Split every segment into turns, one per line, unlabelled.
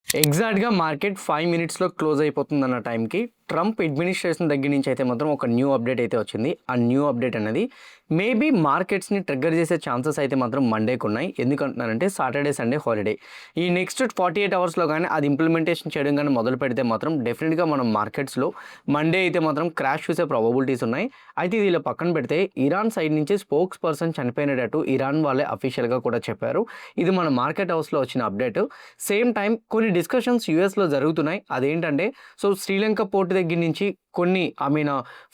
ఎగ్జాక్ట్‌గా మార్కెట్ 5 మినిట్స్‌లో క్లోజ్ అయిపోతుందన్న టైంకి ట్రంప్ అడ్మినిస్ట్రేషన్ దగ్గర నుంచి అయితే మాత్రం ఒక న్యూ అప్డేట్ అయితే వచ్చింది. ఆ న్యూ అప్డేట్ అనేది మేబీ మార్కెట్స్‌ని ట్రిగ్గర్ చేసే ఛాన్సెస్ అయితే మాత్రం మండేకున్నాయి. ఎందుకంటున్నానంటే సాటర్డే, సండే హాలిడే. ఈ నెక్స్ట్ 48 అవర్స్‌లో గానీ అది ఇంప్లిమెంటేషన్ చేయడం గానీ మొదలు పెడితే మాత్రం డెఫినిట్‌గా మనం మార్కెట్స్‌లో మండే అయితే మాత్రం క్రాష్ చూసే ప్రాబబిలిటీస్ ఉన్నాయి. అయితే ఇది ఇలా పక్కన పెడితే ఇరాన్ సైడ్ నుంచి స్పోక్స్ పర్సన్ చనిపోయినట్టు ఇరాన్ వాళ్ళే అఫీషియల్‌గా కూడా చెప్పారు. ఇది మన మార్కెట్ హౌస్‌లో వచ్చిన అప్డేట్. సేమ్ టైం కొన్ని డిస్కషన్స్ యూఎస్‌లో జరుగుతున్నాయి. అదేంటంటే శ్రీలంక పోర్ట్ దగ్గర నుంచి కొన్ని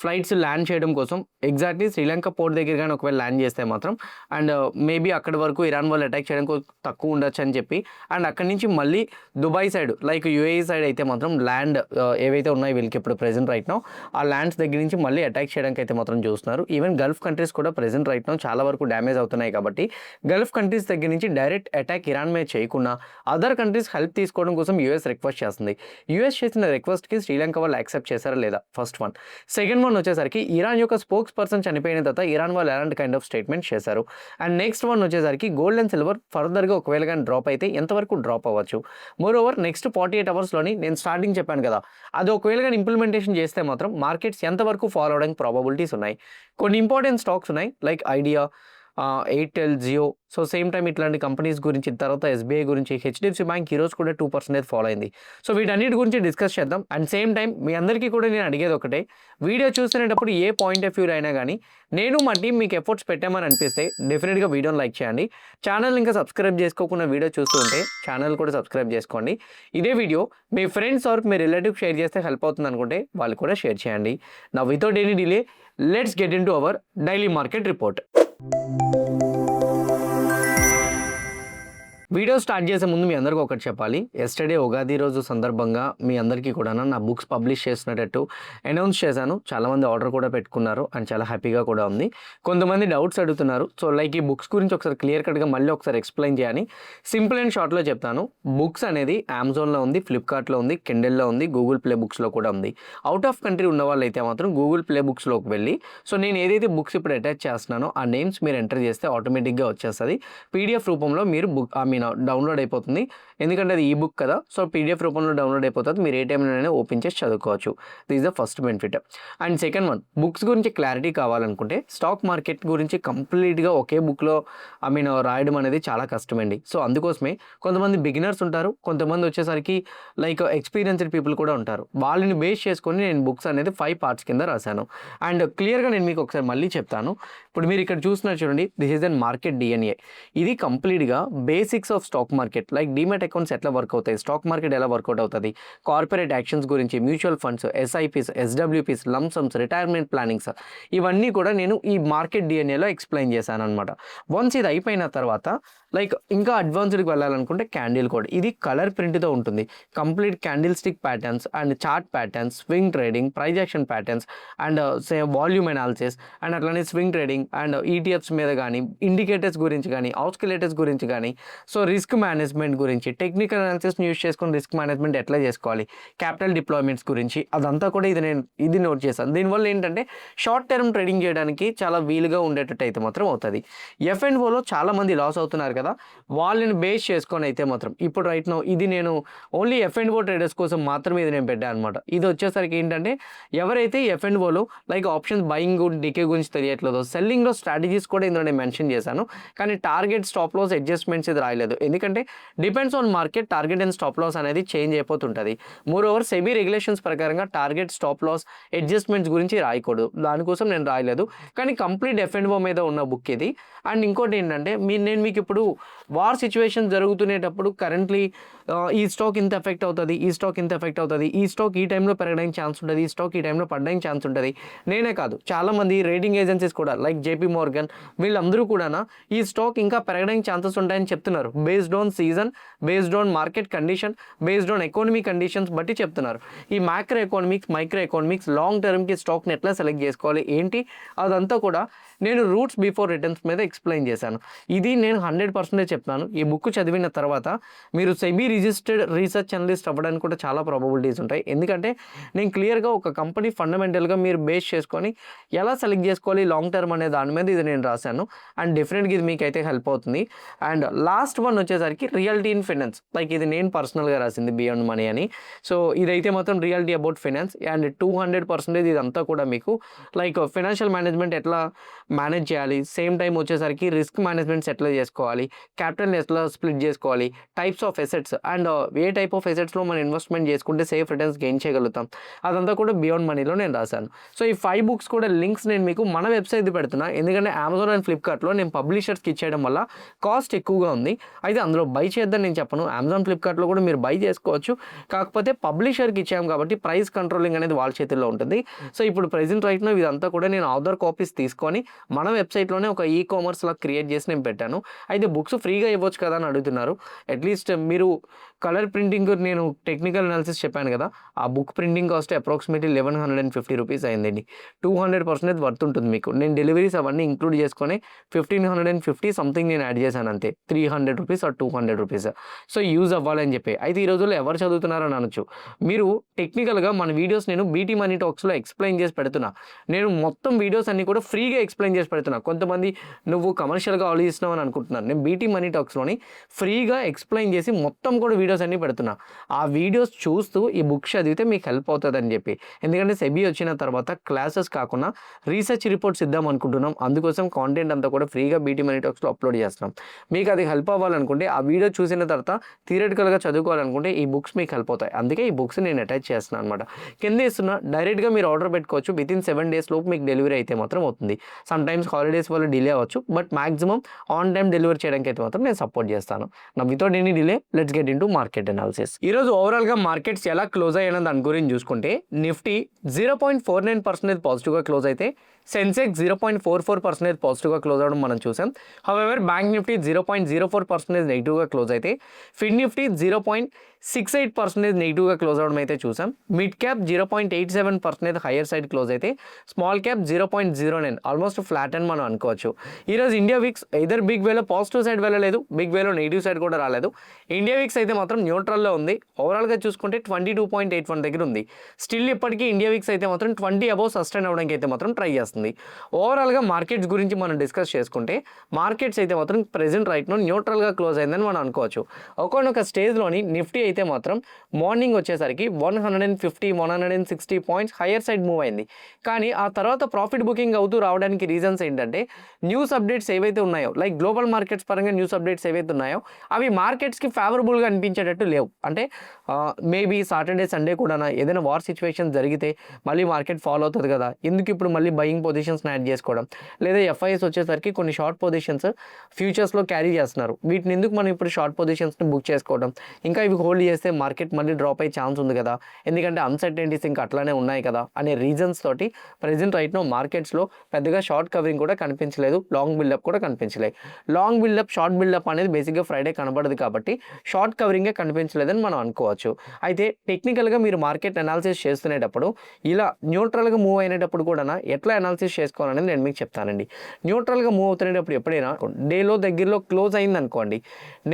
ఫ్లైట్స్ ల్యాండ్ చేయడం కోసం ఎగ్జాక్ట్‌లీ శ్రీలంక పోర్ట్ దగ్గర గాని ఒకవేళ ల్యాండ్ చేస్తే మాత్రం అండ్ మేబీ అక్కడి వరకు ఇరాన్ వాళ్ళు అటాక్ చేయడం తక్కువ ఉండొచ్చు అని చెప్పి అండ్ అక్కడి నుంచి మళ్ళీ Dubai side like UAE side అయితే మాత్రం ల్యాండ్ ఏవైతే ఉన్నాయో వీళ్ళకి ఇప్పుడు ప్రెజెంట్ రైట్ నౌ ఆ ల్యాండ్స్ దగ్గర నుంచి మళ్ళీ అటాక్ చేయడానికి అయితే మాత్రం చూస్తున్నారు. ఈవెన్ గల్ఫ్ కంట్రీస్ కూడా ప్రెజెంట్ రైట్ నౌ చాలా వరకు డ్యామేజ్ అవుతున్నాయి కాబట్టి గల్ఫ్ కంట్రీస్ దగ్గర నుంచి డైరెక్ట్ అటాక్ ఇరాన్ మీద చేయకుండా అదర్ కంట్రీస్ హెల్ప్ తీసుకోవడం కోసం యూఎస్ రిక్వెస్ట్ చేస్తుంది. యూఎస్ చేసిన రిక్వెస్ట్కి శ్రీలంక వాళ్ళు యాక్సెప్ట్ చేశారా లేదా? First one. సెకండ్ వన్ వచ్చేసరికి ఇరాన్ యొక్క స్పోక్స్ పర్సన్ చనిపోయిన తర్వాత ఇరాన్ వాళ్ళు ఎలాంటి కైండ్ ఆఫ్ స్టేట్మెంట్ చేశారు. అండ్ నెక్స్ట్ వన్ వచ్చేసరికి గోల్డ్ అండ్ సిల్వర్ ఫర్దర్గా ఒకవేళ కానీ డ్రాప్ అయితే ఎంతవరకు డ్రాప్ అవ్వచ్చు. మోర్ ఓవర్ నెక్స్ట్ 48 అవర్స్లోని నేను స్టార్టింగ్ చెప్పాను కదా, అది ఒకవేళ కానీ ఇంప్లిమెంటేషన్ చేస్తే మాత్రం మార్కెట్స్ ఎంతవరకు ఫాలో అవడానికి ప్రాబబిలిటీస్ ఉన్నాయి. కొన్ని ఇంపార్టెంట్ స్టాక్స్ ఉన్నాయి like Idea, Airtel, Jio. Same time ఇట్లాంటి కంపెనీస్ గురించి తర్వాత ఎస్బీఐ గురించి హెచ్డిఎఫ్సి బ్యాంక్ ఈరోజు కూడా 2% ఫాలో అయింది. వీటన్నిటి గురించి డిస్కస్ చేద్దాం. అండ్ సేమ్ టైం మీ అందరికీ కూడా నేను అడిగేది ఒకటే, వీడియో చూస్తునేటప్పుడు ఏ పాయింట్ ఆఫ్ వ్యూ అయినా కానీ నేను మా టీం మీకు ఎఫర్ట్స్ పెట్టామని అనిపిస్తే డెఫినెట్గా వీడియోని లైక్ చేయండి. ఛానల్ ఇంకా సబ్స్క్రైబ్ చేసుకోకుండా వీడియో చూస్తూ ఉంటే ఛానల్ కూడా సబ్స్క్రైబ్ చేసుకోండి. ఇదే వీడియో మీ ఫ్రెండ్స్ ఆర్ మీ రిలేటివ్ షేర్ చేస్తే హెల్ప్ అవుతుంది అనుకుంటే వాళ్ళు కూడా షేర్ చేయండి. నా without any delay let's get in to our daily market report. Video start చేసే ముందు మీ అందరికీ ఒకటి చెప్పాలి. ఎస్టర్డే ఉగాది రోజు సందర్భంగా మీ అందరికీ కూడా నా బుక్స్ పబ్లిష్ చేసినట్టు అనౌన్స్ చేశాను. చాలామంది ఆర్డర్ కూడా పెట్టుకున్నారు అండ్ చాలా హ్యాపీగా కూడా ఉంది. కొంతమంది డౌట్స్ అడుగుతున్నారు. లైక్ ఈ బుక్స్ గురించి ఒకసారి క్లియర్ కట్గా మళ్ళీ ఒకసారి ఎక్స్ప్లెయిన్ చేయని సింపుల్ అండ్ షార్ట్లో చెప్తాను. బుక్స్ అనేది అమెజాన్లో ఉంది, ఫ్లిప్కార్ట్లో ఉంది, కిండెల్లో ఉంది, గూగుల్ ప్లే బుక్స్లో కూడా ఉంది. అవుట్ ఆఫ్ కంట్రీ ఉన్న వాళ్ళు అయితే మాత్రం గూగుల్ ప్లే బుక్స్లోకి వెళ్ళి నేను ఏదైతే బుక్స్ ఇప్పుడు అటాచ్ చేస్తున్నానో ఆ నేమ్స్ మీరు ఎంటర్ చేస్తే ఆటోమేటిక్గా వచ్చేస్తుంది. పీడిఎఫ్ రూపంలో మీరు బుక్ డౌన్లోడ్ అయిపోతుంది. ఎందుకంటే అది ఈ బుక్ కదా, పీడిఎఫ్ రూపంలో డౌన్లోడ్ అయిపోతుంది. మీరు ఏ టైంలోనైనా ఓపెన్ చేసి చదువుకోవచ్చు. This is the first benefit. And second one, books గురించి క్లారిటీ కావాలనుకుంటే స్టాక్ మార్కెట్ గురించి కంప్లీట్గా ఒకే బుక్లో రాయడం అనేది చాలా కష్టమండి. అందుకోసమే కొంతమంది బిగినర్స్ ఉంటారు, కొంతమంది వచ్చేసరికి లైక్ ఎక్స్పీరియన్స్డ్ పీపుల్ కూడా ఉంటారు. వాళ్ళని బేస్ చేసుకొని నేను బుక్స్ అనేది 5 పార్ట్స్ కింద రాశాను. అండ్ క్లియర్గా నేను మీకు ఒకసారి మళ్ళీ చెప్తాను. ఇప్పుడు మీరు ఇక్కడ చూస్తున్నారు చూడండి, this is an market DNA. ఇది కంప్లీట్గా basics of stock market, like demat accounts ఎట్లా వర్క్ అవుతాయి, స్టాక్ మార్కెట్ ఎలా వర్కౌట్ అవుతుంది, కార్పొరేట్ యాక్షన్స్ గురించి, mutual funds, SIPs, SWPs, lumpsums, retirement plannings, ఇవన్నీ కూడా నేను ఈ మార్కెట్ డిఎన్ఏలో ఎక్స్ప్లెయిన్ చేశాను అనమాట. వన్స్ ఇది అయిపోయిన తర్వాత లైక్ ఇంకా అడ్వాన్స్డ్కి వెళ్ళాలనుకుంటే క్యాండిల్ కోడ్, ఇది కలర్ ప్రింట్తో ఉంటుంది. Complete candle stick patterns and chart patterns, swing trading, price action patterns and volume analysis and అట్లానే స్వింగ్ ట్రేడింగ్ అండ్ ఈటీఎఫ్స్ మీద కానీ, ఇండికేటర్స్ గురించి కానీ, ఆస్కిలేటర్స్ గురించి కానీ, రిస్క్ మేనేజ్మెంట్ గురించి, టెక్నికల్ అనాలిసిస్ని యూస్ చేసుకుని రిస్క్ మేనేజ్మెంట్ ఎట్లా చేసుకోవాలి, క్యాపిటల్ డిప్లాయ్మెంట్స్ గురించి, అదంతా కూడా ఇది నోట్ చేశాను. దీనివల్ల ఏంటంటే షార్ట్ టర్మ్ ట్రేడింగ్ చేయడానికి చాలా వీలుగా ఉండేటట్టు అయితే మాత్రం అవుతుంది. ఎఫ్ఎండ్ఓలో చాలామంది లాస్ అవుతున్నారు కదా, వాళ్ళని బేస్ చేసుకొని అయితే మాత్రం ఇప్పుడు రైట్ నౌ ఇది నేను ఓన్లీ ఎఫ్ఎండ్ఓ ట్రేడర్స్ కోసం మాత్రమే ఇది నేను పెట్టాను అనమాట. ఇది వచ్చేసరికి ఏంటంటే ఎవరైతే ఎఫ్ఎండ్ఓలో లైక్ ఆప్షన్స్ బయింగ్ డికే గురించి తెలియట్లేదో, సెల్లింగ్లో స్ట్రాటజీస్ కూడా ఇందులో నేను మెన్షన్ చేశాను. కానీ టార్గెట్ స్టాప్ లాస్ అడ్జస్ట్మెంట్స్ ఇది రాయలేదు. ఎందుకంటే depends on market, target and stop loss అనేది చేంజ్ అయిపోతుంటుంది. మోర్ ఓవర్ సెబీ రెగ్యులేషన్స్ ప్రకారంగా టార్గెట్ స్టాప్ లాస్ అడ్జస్ట్మెంట్స్ గురించి రాయకూడదు, దానికోసం నేను రాయలేదు. కానీ కంప్లీట్ ఎఫ్ఎండ్ఓ మీద ఉన్న బుక్ ఇది. అండ్ ఇంకోటి ఏంటంటే నేను మీకు ఇప్పుడు వార్ సిచ్యువేషన్ జరుగుతునేటప్పుడు కరెంట్లీ ఈ స్టాక్ ఇంత ఎఫెక్ట్ అవుతుంది, ఈ స్టాక్ ఇంత ఎఫెక్ట్ అవుతుంది, ఈ స్టాక్ ఈ టైంలో పెరగడానికి ఛాన్స్ ఉంటుంది, ఈ స్టాక్ ఈ టైంలో పడడానికి ఛాన్స్ ఉంటుంది. నేనే కాదు, చాలామంది రేటింగ్ ఏజెన్సీస్ కూడా లైక్ జేపీ మోర్గన్ వీళ్ళందరూ కూడా ఈ స్టాక్ ఇంకా పెరగడానికి ఛాన్సెస్ ఉంటాయని చెప్తున్నారు. Based on season, based on market condition, based on economy conditions బట్టి చెప్తున్నారు. ఈ మైక్రో ఎకానమిక్స్ లాంగ్ టర్మ్కి స్టాక్ని ఎట్లా సెలెక్ట్ చేసుకోవాలి ఏంటి అదంతా కూడా నేను రూట్స్ బిఫోర్ రిటర్న్స్ మీద ఎక్స్ప్లెయిన్ చేశాను. ఇది నేను 100% చెప్తాను. ఈ బుక్ చదివిన తర్వాత మీరు సెబీ రిజిస్టర్డ్ రీసెర్చ్ అనలిస్ట్ అవ్వడానికి కూడా చాలా ప్రాబబిలిటీస్ ఉంటాయి. ఎందుకంటే నేను క్లియర్గా ఒక కంపెనీ ఫండమెంటల్గా మీరు బేస్ చేసుకొని ఎలా సెలెక్ట్ చేసుకోవాలి లాంగ్ టర్మ్ అనే దాని మీద ఇది నేను రాశాను. అండ్ డెఫినెట్గా ఇది మీకైతే హెల్ప్ అవుతుంది. అండ్ లాస్ట్ వన్ వచ్చేసరికి రియాలిటీ ఇన్ ఫైనాన్స్. లైక్ ఇది నేను పర్సనల్గా రాసింది బియాండ్ మనీ అని. సో ఇదైతే మాత్రం రియాలిటీ అబౌట్ ఫైనాన్స్ అండ్ 200% ఇదంతా కూడా మీకు లైక్ ఫైనాన్షియల్ మేనేజ్మెంట్ ఎట్లా మేనేజ్ చేయాలి, సేమ్ టైం వచ్చేసరికి రిస్క్ మేనేజ్మెంట్స్ ఎట్లా చేసుకోవాలి, క్యాపిటల్ ఎట్లా స్ప్లిట్ చేసుకోవాలి, టైప్స్ ఆఫ్ ఎసెట్స్ అండ్ ఏ టైప్ ఆఫ్ ఎసెట్స్లో మనం ఇన్వెస్ట్మెంట్ చేసుకుంటే సేఫ్ రిటర్న్స్ గెయిన్ చేయగలుగుతాం, అదంతా కూడా బియాండ్ మనీలో నేను రాశాను. సో ఈ 5 బుక్స్ కూడా లింక్స్ నేను మీకు మన వెబ్సైట్ పెడుతున్నా. ఎందుకంటే అమెజాన్ అండ్ ఫ్లిప్కార్ట్లో నేను పబ్లిషర్స్కి ఇచ్చేయడం వల్ల కాస్ట్ ఎక్కువగా ఉంది. అయితే అందులో బై చేద్దాం నేను చెప్పను. అమెజాన్ ఫ్లిప్కార్ట్లో కూడా మీరు బై చేసుకోవచ్చు. కాకపోతే పబ్లిషర్కి ఇచ్చాము కాబట్టి ప్రైస్ కంట్రోలింగ్ అనేది వాళ్ళ చేతుల్లో ఉంటుంది. సో ఇప్పుడు ప్రెజెంట్ రైట్ నో ఇదంతా కూడా నేను ఆథర్ కాపీస్ తీసుకొని మన వెబ్సైట్లోనే ఒక కామర్స్ లా క్రియేట్ చేసి నేను పెట్టాను. అయితే బుక్స్ ఫ్రీగా ఇవ్వచ్చు కదా అని అడుగుతున్నారు. అట్లీస్ట్ మీరు కలర్ ప్రింటింగ్ నేను టెక్నికల్ అనాలిసిస్ చెప్పాను కదా, ఆ book printing cost approximately 1150 rupees అయిందండి. 200% వర్త్ ఉంటుంది మీకు. నేను డెలివరీస్ అవన్నీ ఇంక్లూడ్ చేసుకొని 1550 సంథింగ్ నేను యాడ్ చేశాను అంతే. 300 rupees or 200 rupees. So use అవ్వాలని చెప్పి. అయితే ఈ రోజుల్లో ఎవరు చదువుతున్నారని అనొచ్చు. మీరు టెక్నికల్గా మన వీడియోస్ నేను బీటీ మనీ టాక్స్లో ఎక్స్ప్లెయిన్ చేసి పెడుతున్నా. నేను మొత్తం వీడియోస్ అన్ని కూడా ఫ్రీగా ఎక్స్ప్లెయిన్ చేసి పెడుతున్నా. కొంతమంది నువ్వు కమర్షియల్గా ఆలోచిస్తున్నావు అని అనుకుంటున్నాను. నేను బీటీ మనీ టాక్స్లోని ఫ్రీగా ఎక్స్ప్లెయిన్ చేసి మొత్తం కూడా వీడియోస్ అన్ని పెడుతున్నా. ఆ వీడియోస్ చూస్తూ ఈ బుక్ చదివితే మీకు హెల్ప్ అవుతుంది అని చెప్పి. ఎందుకంటే సెబీ వచ్చిన తర్వాత క్లాసెస్ కాకుండా రీసెర్చ్ రిపోర్ట్స్ ఇద్దాం అనుకుంటున్నాం. అందుకోసం కాంటెంట్ అంతా కూడా ఫ్రీగా బీటీ మనీ టాక్స్లో అప్లోడ్ చేస్తున్నాం. మీకు అది హెల్ప్ అవ్వాలనుకుంటే ఆ వీడియో చూసిన తర్వాత థియరిటికల్గా చదువుకోవాలనుకుంటే ఈ బుక్స్ మీకు హెల్ప్ అవుతాయి. అందుకే ఈ బుక్స్ నేను అటాచ్ చేస్తున్నాను అనమాట. కింద ఇస్తున్నా డైరెక్ట్గా మీరు ఆర్డర్ పెట్టుకోవచ్చు. వితిన్ 7 days లోపు మీకు డెలివరీ అయితే మాత్రం అవుతుంది. సమ్ టైమ్స్ హాలిడేస్ వల్ల డిలే అవ్వచ్చు, but maximum on time delivery చేయడానికి అయితే మాత్రం నేను సపోర్ట్ చేస్తాను. నా without any delay let's get into market analysis. ఈరోజు ఓవరాల్గా మార్కెట్స్ ఎలా క్లోజ్ అయ్యాయన్న దాని గురించి చూసుకుంటే నిఫ్టీ 0.49% పాజిటివ్గా క్లోజ్ అయితే సెన్సెక్స్ 0.44% పాజిటివ్గా క్లోజ్ అవ్వడం మనం చూసాం. హవెవర్ బ్యాంక్ నిఫ్టీ 0.04% నెగిటివ్గా క్లోజ్ అయితే ఫిన్ నిఫ్టీ 0.68% నెగిటివ్గా క్లోజ్ అవ్వడం అయితే చూసాం. Mid cap 0.87% higher side close అయితే స్మాల్ క్యాప్ 0.09 ఆల్మోస్ట్ ఫ్లాట్ అని మనం అనుకోవచ్చు. ఈరోజు ఇండియా విక్స్ ఎయిదర్ బిగ్ వేలో పాజిటివ్ సైడ్ వెళ్ళలేదు, బిగ్ వేలో నెగిటివ్ సైడ్ కూడా రాలేదు. ఇండియా విక్స్ అయితే మాత్రం న్యూట్రల్లో ఉంది. ఓవరాల్గా చూసుకుంటే 22.81 దగ్గర ఉంది. స్టిల్ ఇప్పటికీ ఇండియా విక్స్ అయితే మాత్రం 20 అబౌవ్ సస్టైన్ అవ్వడానికి అయితే మాత్రం ట్రై చేస్తుంది. ఓవరాల్గా మార్కెట్స్ గురించి మనం డిస్కస్ చేసుకుంటే మార్కెట్స్ అయితే మాత్రం ప్రెజెంట్ రైట్ నో న్యూట్రల్గా క్లోజ్ అయిందని మనం అనుకోవచ్చు. ఒకనొక స్టేజ్లోని నిఫ్టీ అయితే మాత్రం మార్నింగ్ వచ్చేసరికి 150-160 పాయింట్స్ హయ్యర్ సైడ్ మూవ్ అయింది. కానీ ఆ తర్వాత ప్రాఫిట్ బుకింగ్ అవుతూ రావడానికి రీజన్స్ ఏంటంటే న్యూస్ అప్డేట్స్ ఏవైతే ఉన్నాయో, లైక్ గ్లోబల్ మార్కెట్స్ పరంగా న్యూస్ అప్డేట్స్ ఏవైతే ఉన్నాయో అవి మార్కెట్స్కి ఫేవరబుల్గా అనిపించేటట్టు లేవు. అంటే మేబీ సాటర్డే సండే కూడా ఏదైనా వార్ సిచ్యువేషన్ జరిగితే మళ్ళీ మార్కెట్ ఫాలో అవుతుంది కదా, ఎందుకు ఇప్పుడు మళ్ళీ బయింగ్ పొజిషన్స్ని యాడ్ చేసుకోవడం, లేదా ఎఫ్ఐఎస్ వచ్చేసరికి కొన్ని షార్ట్ పొజిషన్స్ ఫ్యూచర్స్లో క్యారీ చేస్తున్నారు, వీటిని ఎందుకు మనం ఇప్పుడు షార్ట్ పొజిషన్స్ని బుక్ చేసుకోవడం, ఇంకా ఇవి హోల్డ్ చేస్తే మార్కెట్ మళ్ళీ డ్రాప్ అయ్యే ఛాన్స్ ఉంది కదా, ఎందుకంటే అన్సర్టెనిటీస్ ఇంకా అట్లానే ఉన్నాయి కదా అనే రీజన్స్ తోటి ప్రెజెంట్ రైట్ నో మార్కెట్స్లో పెద్దగా షార్ట్ కవరింగ్ కూడా కనిపించలేదు, లాంగ్ బిల్డప్ కూడా కనిపించలేదు. లాంగ్ బిల్డప్ షార్ట్ బిల్డప్ అనేది బేసిక్గా ఫ్రైడే కనబడదు కాబట్టి షార్ట్ కవరింగే కనిపించలేదని మనం అనుకోవచ్చు. అయితే టెక్నికల్గా మీరు మార్కెట్ అనాలిసిస్ చేస్తునేటప్పుడు ఇలా న్యూట్రల్గా మూవ్ అయినప్పుడు కూడా ఎట్లా అనాలిసిస్ చేసుకోవాలనేది నేను మీకు చెప్తానండి. న్యూట్రల్గా మూవ్ అవుతున్నప్పుడు ఎప్పుడైనా డేలో దగ్గరలో క్లోజ్ అయింది అనుకోండి,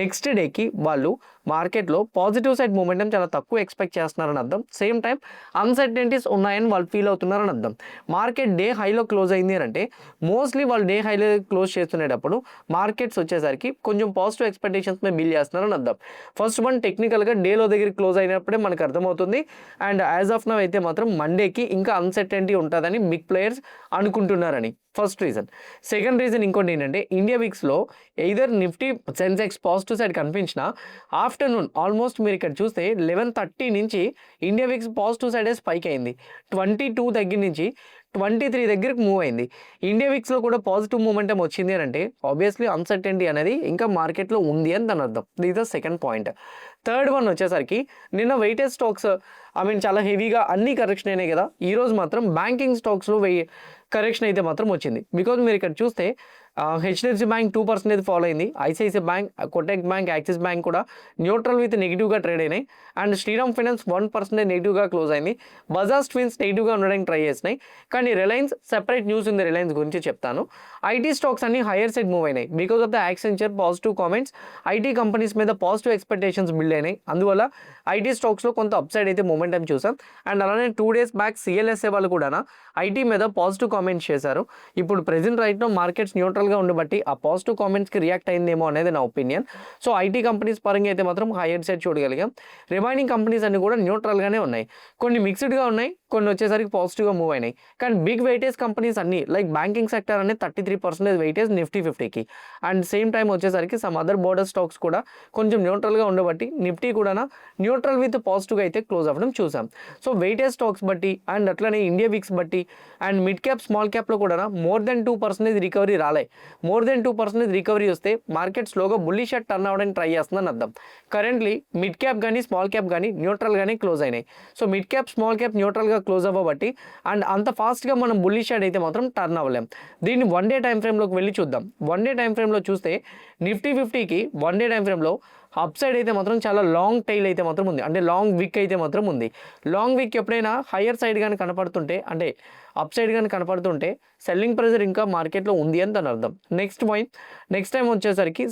నెక్స్ట్ డేకి వాళ్ళు మార్కెట్లో పాజిటివ్ సైడ్ మూమెంటం చాలా తక్కువ ఎక్స్పెక్ట్ చేస్తున్నారని అర్థం. సేమ్ టైం అన్సర్టెనిటీస్ ఉన్నాయని వాళ్ళు ఫీల్ అవుతున్నారని అర్థం. మార్కెట్ డే హైలో క్లోజ్ అయింది అని అంటే మోస్ట్లీ వాళ్ళు డే హైలో క్లోజ్ చేస్తునేటప్పుడు మార్కెట్స్ వచ్చేసరికి కొంచెం పాజిటివ్ ఎక్స్పెక్టేషన్స్ మీద బిల్ చేస్తున్నారని అర్థం. ఫస్ట్ వన్ టెక్నికల్గా డేలో దగ్గర క్లోజ్ అయినప్పుడే మనకు అర్థమవుతుంది. అండ్ యాజ్ ఆఫ్ నౌ అయితే మాత్రం మండేకి ఇంకా అన్సర్టెనిటీ ఉంటుందని బిగ్ ప్లేయర్స్ అనుకుంటున్నారని ఫస్ట్ రీజన్. సెకండ్ రీజన్ ఇంకోటి ఏంటంటే ఇండియా వీక్స్లో either Nifty Sensex positive side కనిపించినా ఆఫ్టర్నూన్ ఆల్మోస్ట్ మీరు ఇక్కడ చూస్తే 11:30 నుంచి ఇండియా వీక్స్ పాజిటివ్ సైడే స్పైక్ అయింది. 22 దగ్గర నుంచి 23 దగ్గరకు మూవ్ అయింది. ఇండియా వీక్స్లో కూడా పాజిటివ్ మూమెంటం వచ్చింది అని అంటే ఆబ్వియస్లీ అన్సర్టెనిటీ అనేది ఇంకా మార్కెట్లో ఉంది అని దాని అర్థం. This the second point. Third one వచ్చేసరికి నిన్న వెయిటెడ్ స్టాక్స్ చాలా హెవీగా అన్ని కరెక్షన్ అయినాయి కదా, ఈరోజు మాత్రం బ్యాంకింగ్ స్టాక్స్లో కరెక్షన్ అయితే మాత్రం వచ్చింది. బికాజ్ మీరు ఇక్కడ చూస్తే హెచ్డిఎఫ్సి బ్యాంక్ 2% ఫాలో అయింది. ICICI bank, Kotak bank, axis bank కూడా న్యూట్రల్ విత్ నెగిటివ్గా ట్రేడ్ అయినాయి. అండ్ శ్రీరామ్ ఫైనాన్స్ 1% నెగిటివ్గా క్లోజ్ అయింది. బజాజ్ ట్విన్స్ నెగిటివ్గా ఉండడానికి ట్రై చేసినాయి. కానీ రిలయన్స్, సెపరేట్ న్యూస్ ఉంది రిలయన్స్ గురించి చెప్తాను. ఐటీ స్టాక్స్ అన్ని హైయర్ సైడ్ మూవ్ అయినాయి because of the Accenture positive comments. IT companies మీద పాజిటివ్ ఎక్స్పెక్టేషన్స్ బిల్డ్ అయినాయి. అందువల్ల ఐటీ స్టాక్స్లో కొంత అప్సైడ్ అయితే మూమెంటం చూసాం. అండ్ అలానే 2 days బ్యాక్ సిఎల్ఎస్ఏ వాళ్ళు కూడా ఐటీ మీద పాజిటివ్ కామెంట్స్ చేశారు. ఇప్పుడు ప్రెజెంట్ రైట్ నో మార్కెట్స్ న్యూట్రల్గా ఉండబట్టి ఆ పాజిటివ్ కామెంట్స్కి రియాక్ట్ అయిందేమో అనేది నా ఒపీనియన్. సో ఐటీ కంపెనీస్ పరంగా అయితే మాత్రం హైయర్ సైడ్ చూడగలిగాం. రిమైనింగ్ కంపెనీస్ అన్ని కూడా న్యూట్రల్గానే ఉన్నాయి. కొన్ని మిక్స్డ్గా ఉన్నాయి, కొన్ని వచ్చేసరికి పాజిటివ్గా మూవ్ అయినాయి. కానీ బిగ్ వెయిటేజ్ కంపెనీస్ అన్ని లైక్ బ్యాంకింగ్ సెక్టర్ అనేది 33% వెయిటేజ్ నిఫ్టీ 50కి. అండ్ సేమ్ టైం వచ్చేసరికి సమ్ అదర్ బోర్డర్ స్టాక్స్ కూడా కొంచెం న్యూట్రల్గా ఉండబట్టి నిఫ్టీ కూడా న్యూట్రల్ విత్ పాజిటివ్గా అయితే క్లోజ్ అవ్వడం చూసాం. సో వెయిటేజ్ స్టాక్స్ బట్టి అండ్ అట్లనే ఇండియా విక్స్ బట్టి అండ్ మిడ్ క్యాప్ స్మాల్ క్యాప్లో కూడా మోర్ దెన్ 2% రికవరీ రాలే. మోర్ దెన్ 2% రికవరీ వస్తే మార్కెట్ స్లోగా బుల్లిష్ టర్న్ అవ్వడానికి ట్రై చేస్తుందని అర్థం. కరెంట్లీ మిడ్ క్యాప్ కానీ స్మాల్ క్యాప్ కానీ న్యూట్రల్గానే క్లోజ్ అయినాయి. So mid cap small cap న్యూట్రల్గా క్లోజ్ అవ్వబట్టి అండ్ అంత ఫాస్ట్గా మనం బుల్లిష్ అయితే మాత్రం టర్న్ అవ్వలేం. దీన్ని 1 day టైం ఫ్రేమ్లోకి వెళ్ళి చూద్దాం. 1 day టైం ఫ్రేమ్లో చూస్తే నిఫ్టీ 50కి 1 day టైం ఫ్రేమ్లో అప్ సైడ్ అయితే మాత్రం చాలా లాంగ్ టైల్ అయితే మాత్రం ఉంది, అంటే లాంగ్ విక్ అయితే మాత్రం ఉంది. లాంగ్ విక్ ఎప్పుడైనా హయ్యర్ సైడ్ కానీ కనపడుతుంటే, అంటే అప్ సైడ్ కానీ కనపడుతుంటే సెల్లింగ్ ప్రెజర్ ఇంకా మార్కెట్లో ఉంది అని దాని అర్థం. నెక్స్ట్ టైం వచ్చేసరికి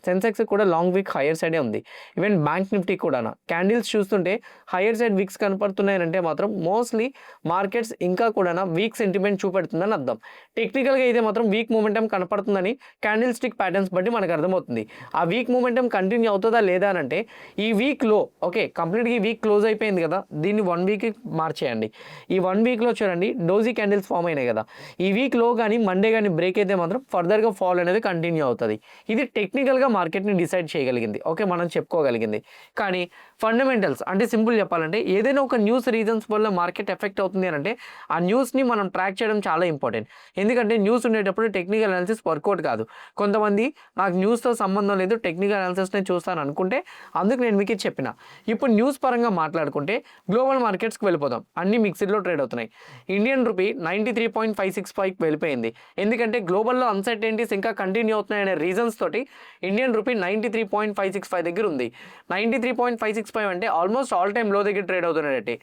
సెన్సెక్స్ కూడా లాంగ్ విక్ హయ్యర్ సైడే ఉంది. ఈవెన్ బ్యాంక్ నిఫ్టీ కూడా క్యాండిల్స్ చూస్తుంటే హయ్యర్ సైడ్ విక్స్ కనపడుతున్నాయంటే మాత్రం మోస్ట్లీ మార్కెట్స్ ఇంకా కూడా వీక్ సెంటిమెంట్ చూపెడుతుందని అర్థం. టెక్నికల్గా అయితే మాత్రం వీక్ మూమెంటం కనపడుతుందని క్యాండిల్ స్టిక్ ప్యాటర్న్స్ బట్టి మనకు అర్థమవుతుంది. ఆ వీక్ మూమెంటం కంటిన్యూ అవుతుందా లేదా అని అంటే ఈ వీక్లో ఓకే కంప్లీట్గా ఈ వీక్ క్లోజ్ అయిపోయింది కదా, దీన్ని 1 week మార్చేయండి. ఈ 1 weekలో చూడండి డోజీ క్యాండిల్స్ ఫామ్ అయినాయి కదా, ఈ వీక్లో కానీ మండే కానీ బ్రేక్ అయితే మాత్రం ఫర్దర్గా ఫాల్ అనేది కంటిన్యూ అవుతుంది. ఇది టెక్నికల్గా మార్కెట్ని డిసైడ్ చేయగలిగింది, ఓకే మనం చెప్పుకోగలిగింది. కానీ ఫండమెంటల్స్ అంటే సింపుల్ చెప్పాలంటే ఏదైనా ఒక న్యూస్ రీజన్స్ వల్ల మార్కెట్ ఎఫెక్ట్ అవుతుంది అని అంటే ఆ న్యూస్ని మనం ట్రాక్ చేయడం చాలా ఇంపార్టెంట్. ఎందుకంటే న్యూస్ ఉండేటప్పుడు టెక్నికల్ అనాలిసిస్ వర్కౌట్ కాదు. కొంతమంది నాకు న్యూస్తో సంబంధం లేదు టెక్నికల్ అనాలిసిస్నే చూస్తాను అనుకుంటే అందుకు నేను మీకు చెప్పిన. ఇప్పుడు న్యూస్ పరంగా మాట్లాడుకుంటే గ్లోబల్ మార్కెట్స్కి వెళ్ళిపోదాం. అన్ని మిక్స్డ్లో ట్రేడ్ అవుతున్నాయి. ఇండియన్ రూపీ 93.565 వెళ్ళిపోయింది. ఎందుకంటే గ్లోబల్లో అన్సర్టెనిటీస్ ఇంకా కంటిన్యూ అవుతున్నాయనే రీజన్స్ తోటి ఇండియన్ రూపీ 93.565 దగ్గర ఉంది. 93.565 అంటే ఆల్మోస్ట్ ఆల్ టైమ్ లో దగ్గర ట్రేడ్ అవుతున్నాడంటే,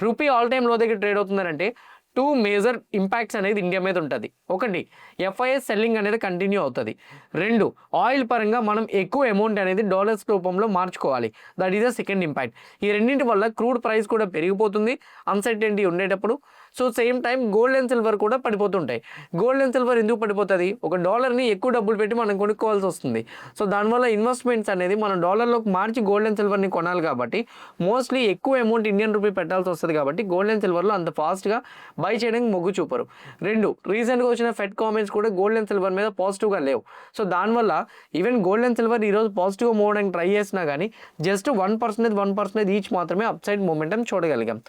రూపీ ఆల్ టైమ్ లో దగ్గర ట్రేడ్ అవుతుందంటే 2 మేజర్ ఇంపాక్ట్స్ అనేది ఇండియా మీద ఉంటుంది. ఒకటి ఎఫ్ఐఎస్ సెల్లింగ్ అనేది కంటిన్యూ అవుతుంది. 2 ఆయిల్ పరంగా మనం ఎక్కువ అమౌంట్ అనేది డాలర్స్ రూపంలో మార్చుకోవాలి. That is the second impact. ఈ రెండింటి వల్ల క్రూడ్ ప్రైస్ కూడా పెరిగిపోతుంది అన్సర్టెనిటీ ఉండేటప్పుడు. So same time gold and silver కూడా పడిపోతుంటాయి. గోల్డ్ అండ్ సిల్వర్ ఎందుకు పడిపోతుంది? ఒక డాలర్ని ఎక్కువ డబ్బులు పెట్టి మనం కొనుక్కోవాల్సి వస్తుంది. సో దానివల్ల ఇన్వెస్ట్మెంట్స్ అనేది మనం డాలర్లోకి మార్చి గోల్డ్ అండ్ సిల్వర్ని కొనాలి కాబట్టి మోస్ట్లీ ఎక్కువ అమౌంట్ ఇండియన్ రూపీ పెట్టాల్సి వస్తుంది. కాబట్టి గోల్డ్ అండ్ సిల్వర్లో అంత ఫాస్ట్గా బై చేయడానికి మొగ్గు చూపరు. 2 రీసెంట్గా వచ్చిన ఫెడ్ కామెంట్స్ కూడా గోల్డ్ అండ్ సిల్వర్ మీద పాజిటివ్గా లేవు. సో దానివల్ల ఈవెన్ గోల్డ్ అండ్ సిల్వర్ ఈరోజు పాజిటివ్గా మూవ్ అవడానికి ట్రై చేసినా కానీ జస్ట్ 1% ఈచ్ మాత్రమే అప్ సైడ్ మూమెంటం చూడగలిగాం.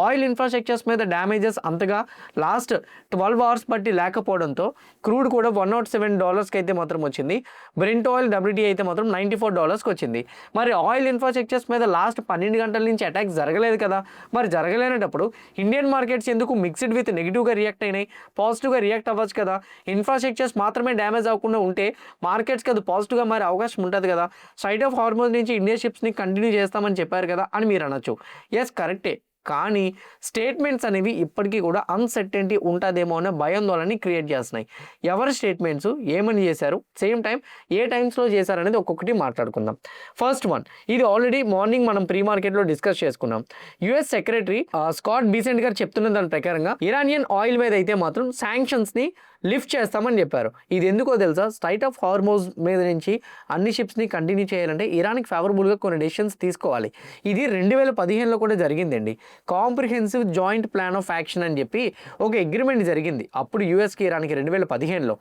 ఆయిల్ ఇన్ఫ్రాస్ట్రక్చర్స్ మీద డ్యామేజెస్ అంతగా లాస్ట్ 12 hours బట్టి లేకపోవడంతో క్రూడ్ కూడా $107 అయితే మాత్రం వచ్చింది. బ్రెంట్ ఆయిల్ WTI అయితే మాత్రం $94 వచ్చింది. మరి ఆయిల్ ఇన్ఫ్రాస్ట్రక్చర్స్ మీద లాస్ట్ 12 గంటల నుంచి అటాక్ జరగలేదు కదా. మరి జరగలేనప్పుడు ఇండియన్ మార్కెట్స్ ఎందుకు మిక్స్డ్ విత్ నెగిటివ్గా రియాక్ట్ అయినాయి? పాజిటివ్గా రియాక్ట్ అవ్వచ్చు కదా. ఇన్ఫ్రాస్ట్రక్చర్స్ మాత్రమే డ్యామేజ్ అవ్వకుండా ఉంటే మార్కెట్స్కి అది పాజిటివ్గా మారే అవకాశం ఉంటుంది కదా. స్ట్రైట్ ఆఫ్ హార్మోన్స్ నుంచి ఇండియా షిప్స్ని కంటిన్యూ చేస్తామని చెప్పారు కదా అని మీరు అనొచ్చు. ఎస్ కరెక్టే. కానీ స్టేట్మెంట్స్ అనేవి ఇప్పటికీ కూడా అన్సర్టెనిటీ ఉంటుందేమో అనే భయాందోళనని క్రియేట్ చేస్తున్నాయి. ఎవరి స్టేట్మెంట్స్ ఏమని చేశారు, సేమ్ టైం ఏ టైమ్స్లో చేశారు అనేది ఒక్కొక్కటి మాట్లాడుకుందాం. ఫస్ట్ వన్, ఇది ఆల్రెడీ మార్నింగ్ మనం ప్రీ మార్కెట్లో డిస్కస్ చేసుకున్నాం. యుఎస్ సెక్రటరీ స్కాట్ బీసెంట్ గారు చెప్తున్న దాని ప్రకారంగా ఇరానియన్ ఆయిల్ మీద అయితే మాత్రం శాంక్షన్స్ని లిఫ్ట్ చేస్తామని చెప్పారు. ఇది ఎందుకో తెలుసా? స్ట్రైట్ ఆఫ్ హార్మోజ్ మీద నుంచి అన్ని షిప్స్ని కంటిన్యూ చేయాలంటే ఇరాన్కి ఫేవరబుల్గా కొన్ని డెసిషన్స్ తీసుకోవాలి. ఇది 2015లో కూడా జరిగిందండి. Comprehensive joint plan of action అని చెప్పి ఒక అగ్రిమెంట్ జరిగింది అప్పుడు యూఎస్కి ఇరాన్కి 2015లో.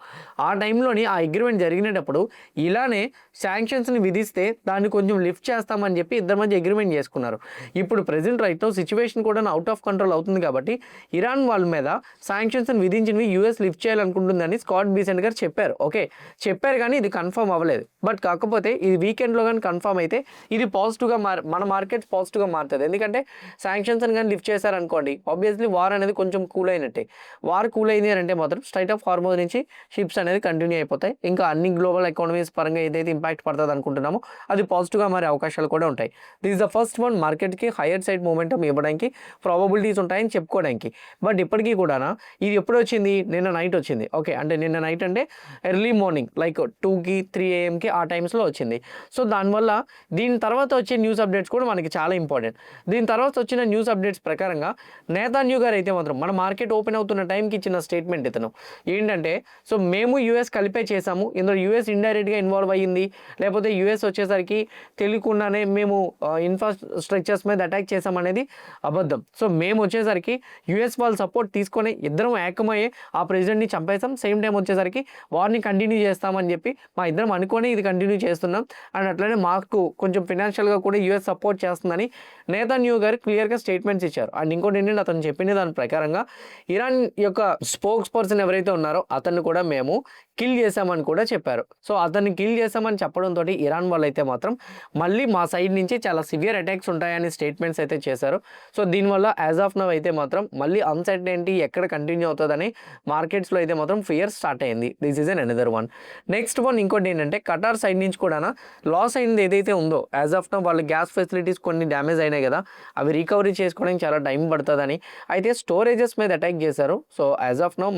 ఆ టైంలోని ఆ అగ్రిమెంట్ జరిగినప్పుడు ఇలానే శాంక్షన్స్ని విధిస్తే దాన్ని కొంచెం లిఫ్ట్ చేస్తామని చెప్పి ఇద్దరి మధ్య అగ్రిమెంట్ చేసుకున్నారు. ఇప్పుడు ప్రెజెంట్ రైట్తో సిచ్యువేషన్ కూడా అవుట్ ఆఫ్ కంట్రోల్ అవుతుంది కాబట్టి ఇరాన్ వాళ్ళ మీద శాంక్షన్స్ని విధించినవి యూఎస్ లిఫ్ట్ చేయాలని అనుకుంటుందని స్కాట్ బీసెంట్ గారు చెప్పారు. ఓకే, చెప్పారు కానీ ఇది కన్ఫర్మ్ అవ్వలేదు. బట్ కాకపోతే ఇది వీకెండ్లో కానీ కన్ఫర్మ్ అయితే ఇది పాజిటివ్గా మన మార్కెట్ పాజిటివ్గా మారుతుంది. ఎందుకంటే శాంక్షన్స్ అని కానీ లిఫ్ట్ చేశారనుకోండి, ఆబ్వియస్లీ వార్ అనేది కొంచెం కూల్ అయినట్టే. వార్ కూల్ అయింది అంటే మాత్రం స్ట్రైట్ ఆఫ్ హార్మోజ్ నుంచి షిప్స్ అనేది కంటిన్యూ అయిపోతాయి. ఇంకా అన్ని గ్లోబల్ ఎకానమీస్ పరంగా ఏదైతే ఇంపాక్ట్ పడుతుంది అనుకుంటున్నామో అది పాజిటివ్గా మారే అవకాశాలు కూడా ఉంటాయి. This is the first one, మార్కెట్కి హైయర్ సైడ్ మూమెంటం ఇవ్వడానికి ప్రాబబిలిటీస్ ఉంటాయని చెప్పుకోవడానికి. బట్ ఇప్పటికీ కూడా ఇది ఎప్పుడు వచ్చింది, నిన్న నైట్ వచ్చింది. ఓకే, అంటే నిన్న నైట్ అంటే ఎర్లీ మార్నింగ్ లైక్ 2కి 3 AM ఆ టైమ్స్లో వచ్చింది. సో దానివల్ల దీని తర్వాత వచ్చే న్యూస్ అప్డేట్స్ కూడా మనకి చాలా ఇంపార్టెంట్. దీని తర్వాత వచ్చిన న్యూస్ అప్డేట్స్ ప్రకారంగా నేతాన్యూ గారు అయితే మాత్రం మన మార్కెట్ ఓపెన్ అవుతున్న టైంకి ఇచ్చిన స్టేట్మెంట్ ఇతను ఏంటంటే, సో మేము యూఎస్ కలిపే చేసాము, ఇందులో యూఎస్ ఇండైరెక్ట్గా ఇన్వాల్వ్ అయ్యింది, లేకపోతే యూఎస్ వచ్చేసరికి తెలియకుండానే మేము ఇన్ఫ్రాస్ట్రక్చర్స్ మీద అటాక్ చేసామనేది అబద్ధం. సో మేము వచ్చేసరికి యూఎస్ వాళ్ళ సపోర్ట్ తీసుకొని ఇద్దరం ఏకమయ్యే ఆ ప్రెసిడెంట్ని చంపేసాం, సేమ్ టైం వచ్చేసరికి వార్ని కంటిన్యూ చేస్తామని చెప్పి మా ఇద్దరం అనుకొని ఇది కంటిన్యూ చేస్తున్నాం. అండ్ అట్లనే మాకు కొంచెం ఫినాన్షియల్గా కూడా యూఎస్ సపోర్ట్ చేస్తుందని నేతాన్యూ గారు క్లియర్గా స్టేట్మెంట్స్ ఇచ్చారు. అండ్ ఇంకోటి ఏంటంటే అతను చెప్పిన దాని ప్రకారంగా ఇరాన్ యొక్క స్పోక్స్ పర్సన్ ఎవరైతే ఉన్నారో అతన్ని కూడా మేము కిల్ చేసామని కూడా చెప్పారు. సో అతన్ని కిల్ చేసామని చెప్పడంతో ఇరాన్ వాళ్ళు అయితే మాత్రం మళ్ళీ మా సైడ్ నుంచి చాలా సివియర్ అటాక్స్ ఉంటాయని స్టేట్మెంట్స్ అయితే చేశారు. సో దీనివల్ల యాజ్ ఆఫ్ నవ్ అయితే మాత్రం మళ్ళీ అన్సర్టెనిటీ ఎక్కడ కంటిన్యూ అవుతుందని మార్కెట్స్లో అయితే మాత్రం ఫియర్ స్టార్ట్ అయింది. This is an another one. Next one ఇంకోటి ఏంటంటే కటార్ సైడ్ నుంచి కూడా లాస్ అయింది ఏదైతే ఉందో యాజ్ ఆఫ్ నవ్ వాళ్ళ గ్యాస్ ఫెసిలిటీస్ కొన్ని డ్యామేజ్ అయినాయి కదా, అవి రికవరీ చేసుకోవడానికి చాలా టైం పడుతుందని అయితే స్టోరేజెస్ మీద అటాక్ చేశారు. So as of now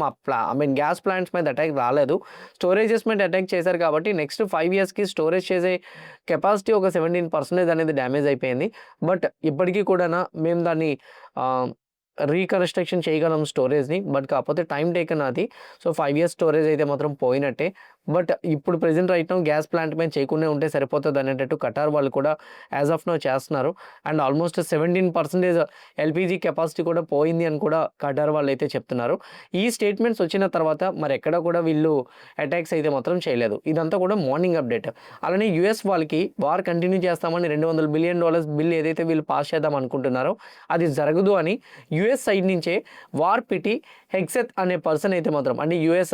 gas plants మీద అటాక్ రాలేదు, స్టోరేజెస్ మీద అటాక్ చేశారు. కాబట్టి నెక్స్ట్ 5 yearsకి స్టోరేజ్ చేసే కెపాసిటీ ఒక 17% అనేది డ్యామేజ్ అయిపోయింది. బట్ ఇప్పటికీ కూడా మేము దాన్ని రీకన్స్ట్రక్షన్ చేయగలం స్టోరేజ్ని. బట్ కాకపోతే టైం టేకన్ అది. సో 5 years స్టోరేజ్ అయితే మాత్రం పోయినట్టే. బట్ ఇప్పుడు present right now gas plant మీద చేయకుండా ఉంటే సరిపోతుంది అనేటట్టు కటార్ వాళ్ళు కూడా యాజ్ ఆఫ్ నౌ చేస్తున్నారు. అండ్ ఆల్మోస్ట్ 17% ఎల్పిజి కెపాసిటీ కూడా పోయింది అని కూడా కటార్ వాళ్ళు అయితే చెప్తున్నారు. ఈ స్టేట్మెంట్స్ వచ్చిన తర్వాత మరి ఎక్కడ కూడా వీళ్ళు అటాక్స్ అయితే మాత్రం చేయలేదు. ఇదంతా కూడా మార్నింగ్ అప్డేట్. అలానే యూఎస్ వాళ్ళకి వార్ కంటిన్యూ చేస్తామని $200 బిలియన్ బిల్ ఏదైతే వీళ్ళు పాస్ చేద్దాం అనుకుంటున్నారో అది జరగదు అని యూఎస్ సైడ్ నుంచే వార్ పిటి హెగ్సెత్ అనే పర్సన్ అయితే మాత్రం అంటే యూఎస్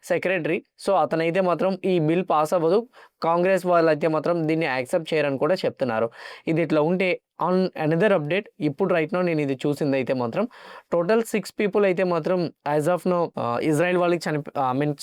సెక్రటరీ, సో అతనైతే మాత్రం ఈ బిల్ పాస్ అవ్వదు, కాంగ్రెస్ వాళ్ళు అయితే మాత్రం దీన్ని యాక్సెప్ట్ చేయరని కూడా చెప్తున్నారు. ఇది ఇట్లా ఉంటే ఆన్ అనదర్ అప్డేట్ ఇప్పుడు రైట్ నో నేను ఇది చూసింది అయితే మాత్రం టోటల్ 6 people అయితే మాత్రం యాజ్ ఆఫ్ నో ఇజ్రాయెల్ వాళ్ళకి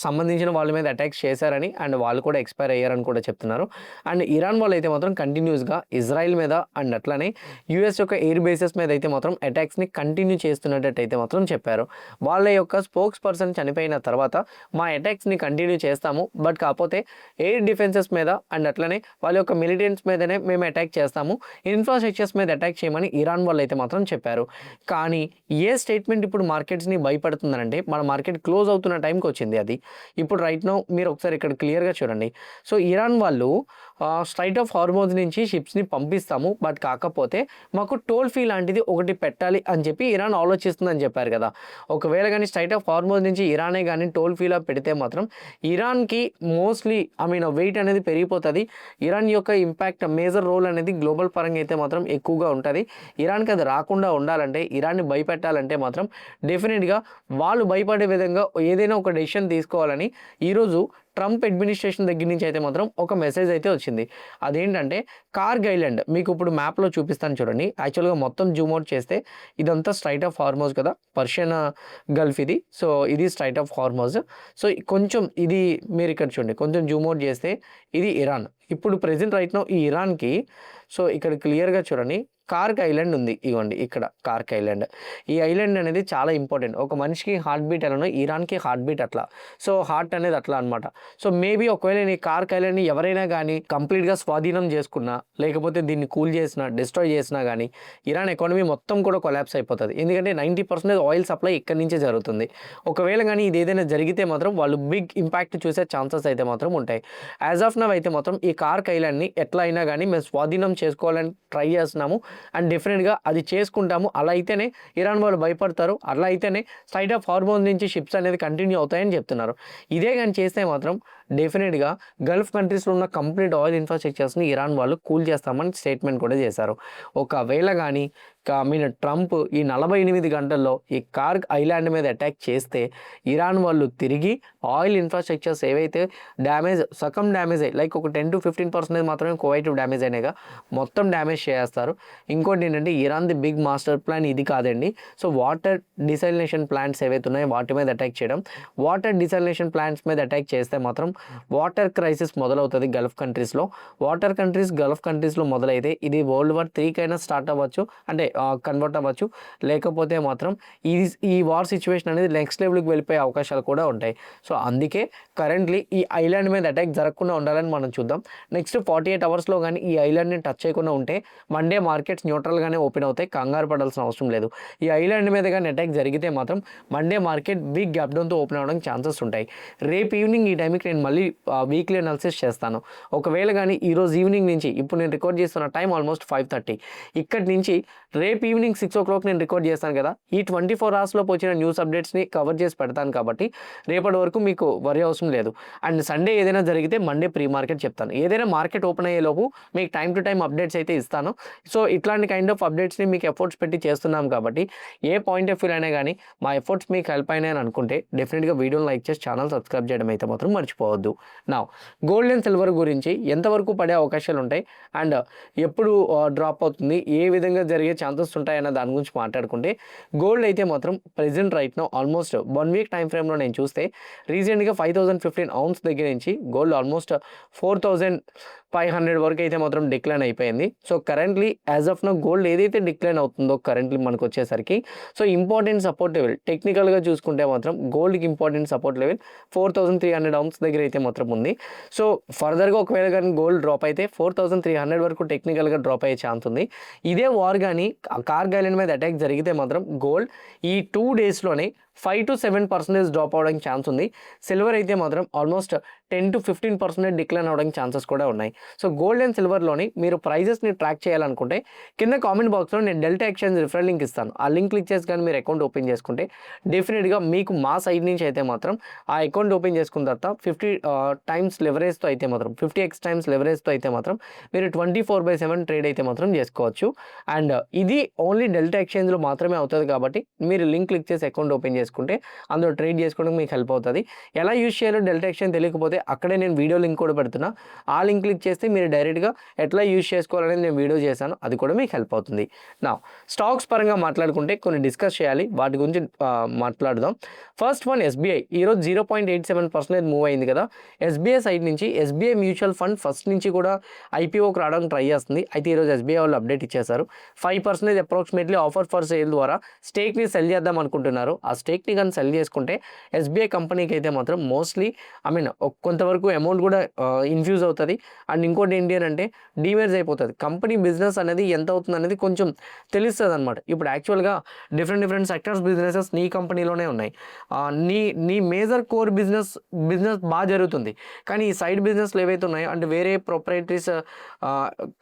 సంబంధించిన వాళ్ళ మీద అటాక్స్ చేశారని అండ్ వాళ్ళు కూడా ఎక్స్పైర్ అయ్యారని కూడా చెప్తున్నారు. అండ్ ఇరాన్ వాళ్ళు అయితే మాత్రం కంటిన్యూస్గా ఇజ్రాయెల్ మీద అండ్ అట్లనే యూఎస్ యొక్క ఎయిర్ బేసెస్ మీద అయితే మాత్రం అటాక్స్ని కంటిన్యూ చేస్తున్నట్టు అయితే మాత్రం చెప్పారు. వాళ్ళ యొక్క స్పోక్స్ పర్సన్ చనిపోయిన తర్వాత మా అటాక్స్ని కంటిన్యూ చేస్తాము, బట్ కాకపోతే ఎయిర్ డిఫెన్సెస్ మీద అండ్ అట్లనే వాళ్ళ యొక్క మిలిటెంట్స్ మీదనే మేము అటాక్ చేస్తాము, ఇన్ఫ్రాస్ట్రక్చర్స్ మీద అటాక్ చేయమని ఇరాన్ వాళ్ళు అయితే మాత్రం చెప్పారు. కానీ ఏ స్టేట్మెంట్ ఇప్పుడు మార్కెట్స్ని భయపడుతుందంటే మన మార్కెట్ క్లోజ్ అవుతున్న టైంకి వచ్చింది అది. ఇప్పుడు రైట్ నౌ మీరు ఒకసారి ఇక్కడ క్లియర్గా చూడండి. సో ఇరాన్ వాళ్ళు స్ట్రైట్ ఆఫ్ హార్మోజ్ నుంచి షిప్స్ని పంపిస్తాము, బట్ కాకపోతే మాకు టోల్ ఫీ లాంటిది ఒకటి పెట్టాలి అని చెప్పి ఇరాన్ ఆలోచిస్తుందని చెప్పారు కదా. ఒకవేళ కానీ స్ట్రైట్ ఆఫ్ హార్మోజ్ నుంచి ఇరానే కానీ టోల్ ఫీలా పెడితే మాత్రం ఇరాన్కి మోస్ట్లీ వెయిట్ అనేది పెరిగిపోతుంది. ఇరాన్ యొక్క ఇంపాక్ట్ మేజర్ రోల్ అనేది గ్లోబల్ పరంగా అయితే మాత్రం ఎక్కువగా ఉంటుంది. ఇరాన్కి అది రాకుండా ఉండాలంటే, ఇరాన్ని భయపెట్టాలంటే మాత్రం డెఫినెట్గా వాళ్ళు భయపడే విధంగా ఏదైనా ఒక డెసిషన్ తీసుకోవాలని ఈరోజు ట్రంప్ అడ్మినిస్ట్రేషన్ దగ్గర నుంచి అయితే మాత్రం ఒక మెసేజ్ అయితే వచ్చింది. అదేంటంటే కార్గ్ ఐలాండ్ మీకు ఇప్పుడు మ్యాప్లో చూపిస్తాను చూడండి. యాక్చువల్గా మొత్తం జూమ్ అవుట్ చేస్తే ఇదంతా స్ట్రైట్ ఆఫ్ హార్మోజ్ కదా, పర్షియన్ గల్ఫ్ ఇది. సో ఇది స్ట్రైట్ ఆఫ్ హార్మోజ్. సో కొంచెం ఇది మీరు ఇక్కడ చూడండి, కొంచెం జూమ్ అవుట్ చేస్తే ఇది ఇరాన్. ఇప్పుడు ప్రెజెంట్ రైట్ నౌ ఈ ఇరాన్కి సో ఇక్కడ క్లియర్గా చూడండి కార్క్ ఐలాండ్ ఉంది. ఇవ్వండి ఇక్కడ కార్క్ ఐలాండ్. ఈ ఐలాండ్ అనేది చాలా ఇంపార్టెంట్. ఒక మనిషికి హార్ట్ బీట్ ఎలా ఇరాన్కి హార్ట్ బీట్ అట్లా. సో హార్ట్ అనేది అట్లా అనమాట. సో మేబీ ఒకవేళ ఈ కార్క్ ఐలాండ్ని ఎవరైనా కానీ కంప్లీట్గా స్వాధీనం చేసుకున్నా, లేకపోతే దీన్ని కూల్ చేసినా, డిస్ట్రాయ్ చేసినా కానీ ఇరాన్ ఎకానమీ మొత్తం కూడా కొలాప్స్ అయిపోతుంది. ఎందుకంటే 90% ఆయిల్ సప్లై ఇక్కడి నుంచే జరుగుతుంది. ఒకవేళ కానీ ఇది ఏదైనా జరిగితే మాత్రం వాళ్ళు బిగ్ ఇంపాక్ట్ చూసే ఛాన్సెస్ అయితే మాత్రం ఉంటాయి. యాజ్ ఆఫ్ నవ్ అయితే మాత్రం ఈ కార్క్ ఐలాండ్ని ఎట్లా అయినా కానీ మేము స్వాధీనం చేసుకోవాలని ట్రై చేస్తున్నాము అండ్ డెఫినెట్గా అది చేసుకుంటాము. అలా అయితేనే ఇరాన్ వాళ్ళు భయపడతారు, అలా అయితేనే స్ట్రైట్ ఆఫ్ హార్మోజ్ నుంచి షిప్స్ అనేది కంటిన్యూ అవుతాయని చెప్తున్నారు. ఇదే కానీ చేస్తే మాత్రం డెఫినెట్గా గల్ఫ్ కంట్రీస్లో ఉన్న కంప్లీట్ ఆయిల్ ఇన్ఫ్రాస్ట్రక్చర్స్ని ఇరాన్ వాళ్ళు కూల్ చేస్తామని స్టేట్మెంట్ కూడా చేశారు. ఒకవేళ కానీ ట్రంప్ ఈ 48 గంటల్లో ఈ కార్గ్ ఐలాండ్ మీద అటాక్ చేస్తే ఇరాన్ వాళ్ళు తిరిగి ఆయిల్ ఇన్ఫ్రాస్ట్రక్చర్స్ ఏవైతే సగం డ్యామేజ్ అయ్యి లైక్ ఒక 10-15% మాత్రమే కువైట్ డ్యామేజ్ అయినాయిగా మొత్తం డ్యామేజ్ చేస్తారు. ఇంకోటి ఏంటంటే ఇరాన్ది బిగ్ మాస్టర్ ప్లాన్ ఇది కాదండి. సో వాటర్ డిసాలినేషన్ ప్లాంట్స్ ఏవైతే ఉన్నాయో వాటి మీద అటాక్ చేయడం. వాటర్ డిసాలినేషన్ ప్లాంట్స్ మీద అటాక్ చేస్తే మాత్రం వాటర్ క్రైసిస్ మొదలవుతుంది గల్ఫ్ కంట్రీస్లో. గల్ఫ్ కంట్రీస్లో మొదలైతే ఇది World War III కైనా స్టార్ట్ అవ్వచ్చు, అంటే కన్వర్ట్ అవ్వచ్చు. లేకపోతే మాత్రం ఈ వార్ సిచ్యువేషన్ అనేది నెక్స్ట్ లెవెల్కి వెళ్ళిపోయే అవకాశాలు కూడా ఉంటాయి. సో అందుకే కరెంట్లీ ఈ ఐలాండ్ మీద అటాక్ జరగకుండా ఉండాలని మనం చూద్దాం. నెక్స్ట్ 48 అవర్స్లో కానీ ఈ ఐలాండ్ని టచ్ చేయకుండా ఉంటే మండే మార్కెట్స్ న్యూట్రల్గానే ఓపెన్ అవుతాయి, కంగారు పడాల్సిన అవసరం లేదు. ఈ ఐలాండ్ మీద కానీ అటాక్ జరిగితే మాత్రం మండే మార్కెట్ బిగ్ గ్యాప్ డౌన్తో ఓపెన్ అవ్వడానికి ఛాన్సెస్ ఉంటాయి. రేపు ఈవినింగ్ ఈ టైంకి నేను మళ్ళీ వీక్లీ అనాలిసిస్ చేస్తాను. ఒకవేళ కానీ ఈరోజు ఈవినింగ్ నుంచి ఇప్పుడు నేను రికార్డ్ చేస్తున్న టైం ఆల్మోస్ట్ 5:30, ఇక్కడి నుంచి రేపు ఈవినింగ్ 6 o'clock నేను రికార్డ్ చేస్తాను కదా. ఈ 24 అవర్స్లోపు వచ్చిన న్యూస్ అప్డేట్స్ని కవర్ చేసి పెడతాను కాబట్టి రేపటి వరకు మీకు వరి అవసరం లేదు. అండ్ సండే ఏదైనా జరిగితే మండే ప్రీ మార్కెట్ చెప్తాను. ఏదైనా మార్కెట్ ఓపెన్ అయ్యేలోపు మీకు టైం టు టైం అప్డేట్స్ అయితే ఇస్తాను. సో ఇట్లాంటి కైండ్ ఆఫ్ అప్డేట్స్ని మీకు ఎఫర్ట్స్ పెట్టి చేస్తున్నాం కాబట్టి ఏ పాయింట్ ఆఫ్ వ్యూ అయినా కానీ మా ఎఫర్ట్స్ మీకు హెల్ప్ అయినాయని అనుకుంటే డెఫినెట్గా వీడియోని లైక్ చేసి ఛానల్ సబ్స్క్రైబ్ చేయడం అయితే మాత్రం మర్చిపోవద్దు. నా గోల్డ్ అండ్ సిల్వర్ గురించి ఎంతవరకు పడే అవకాశాలు ఉంటాయి అండ్ ఎప్పుడు డ్రాప్ అవుతుంది, ఏ విధంగా జరిగే ఛాన్సెస్ ఉంటాయన్న దాని గురించి మాట్లాడుకుంటే గోల్డ్ అయితే మాత్రం present right now almost 1 week time ఫ్రేమ్లో నేను చూస్తే రీసెంట్గా 5,015 ounce దగ్గర నుంచి గోల్డ్ ఆల్మోస్ట్ 4,500 వరకు అయితే మాత్రం డిక్లైన్ అయిపోయింది. So currently as of now gold ఏదైతే డిక్లైన్ అవుతుందో కరెంట్లీ మనకు వచ్చేసరికి సో ఇంపార్టెంట్ సపోర్ట్ లెవెల్ టెక్నికల్గా చూసుకుంటే మాత్రం గోల్డ్కి ఇంపార్టెంట్ సపోర్ట్ లెవెల్ 4,300 ounce దగ్గర అయితే మాత్రం ఉంది. సో ఫర్దర్గా ఒకవేళ కానీ గోల్డ్ డ్రాప్ అయితే 4,300 వరకు టెక్నికల్గా డ్రాప్ అయ్యే ఛాన్స్ ఉంది. ఇదే వార్ కానీ కార్గ్ ఐలాండ్ మీద అటాక్ జరిగితే మాత్రం గోల్డ్ ఈ 2 daysలోనే 5 to 7% డ్రాప్ అవడానికి ఛాన్స్ ఉంది. సిల్వర్ అయితే మాత్రం ఆల్మోస్ట్ 10 to 15% డిక్లైన్ అవడానికి ఛాన్సెస్ కూడా ఉన్నాయి. సో గోల్డ్ అండ్ సిల్వర్లోని మీరు ప్రైజెస్ని ట్రాక్ చేయాలనుకుంటే కింద కామెంట్ బాక్స్లో నేను డెల్టా ఎక్స్చేంజ్ రిఫరల్ లింక్ ఇస్తాను. ఆ లింక్ క్లిక్ చేసి కానీ మీరు అకౌంట్ ఓపెన్ చేసుకుంటే డెఫినెట్గా మీకు మా సైడ్ నుంచి అయితే మాత్రం ఆ అకౌంట్ ఓపెన్ చేసుకున్న తర్వాత 50 times లెవరేజ్తో అయితే మాత్రం 50x times లెవరేజ్తో అయితే మాత్రం మీరు 24/7 ట్రేడ్ అయితే మాత్రం చేసుకోవచ్చు. అండ్ ఇది ఓన్లీ డెల్టా ఎక్స్చేంజ్లో మాత్రమే అవుతుంది కాబట్టి మీరు లింక్ క్లిక్ చేసి అకౌంట్ ఓపెన్ చేసుకుంటే అందులో ట్రేడ్ చేసుకోవడానికి మీకు హెల్ప్ అవుతుంది. ఎలా యూజ్ చేయాలో డెల్టా ఎక్స్చేంజ్ తెలియకపోతే అక్కడే నేను వీడియో లింక్ కూడా పెడుతున్నా. ఆ లింక్ క్లిక్ చేస్తే మీరు డైరెక్ట్గా ఎట్లా యూజ్ చేసుకోవాలనేది నేను వీడియో చేశాను, అది కూడా మీకు హెల్ప్ అవుతుంది. నా స్టాక్స్ పరంగా మాట్లాడుకుంటే కొన్ని డిస్కస్ చేయాలి, వాటి గురించి మాట్లాడదాం. ఫస్ట్ వన్ SBI ఈరోజు 0.87% మూవ్ అయింది కదా. SBI సైడ్ నుంచి SBI మ్యూచువల్ ఫండ్ ఫస్ట్ నుంచి కూడా IPOకి రావడానికి ట్రై చేస్తుంది. అయితే ఈరోజు SBI వాళ్ళు అప్డేట్ ఇచ్చేశారు. 5% అప్రాక్సిమేట్లీ ఆఫర్ ఫర్ సేల్ ద్వారా స్టేక్ని సెల్ చేద్దాం అనుకుంటున్నారు. ఆ స్టేక్ని కానీ సెల్ చేసుకుంటే SBI కంపెనీకి అయితే మాత్రం మోస్ట్లీ కొంతవరకు అమౌంట్ కూడా ఇన్ఫ్యూజ్ అవుతుంది. అండ్ ఇంకోటి ఏంటి అని అంటే డీమేజ్ అయిపోతుంది. కంపెనీ బిజినెస్ అనేది ఎంత అవుతుంది అనేది కొంచెం తెలుస్తుంది అనమాట. ఇప్పుడు యాక్చువల్గా డిఫరెంట్ సెక్టర్స్ బిజినెసెస్ నీ కంపెనీలోనే ఉన్నాయి. నీ మేజర్ కోర్ బిజినెస్ బాగా జరుగుతుంది. కానీ ఈ సైడ్ బిజినెస్లు ఏవైతే ఉన్నాయో అంటే వేరే ప్రొపరేటరీస్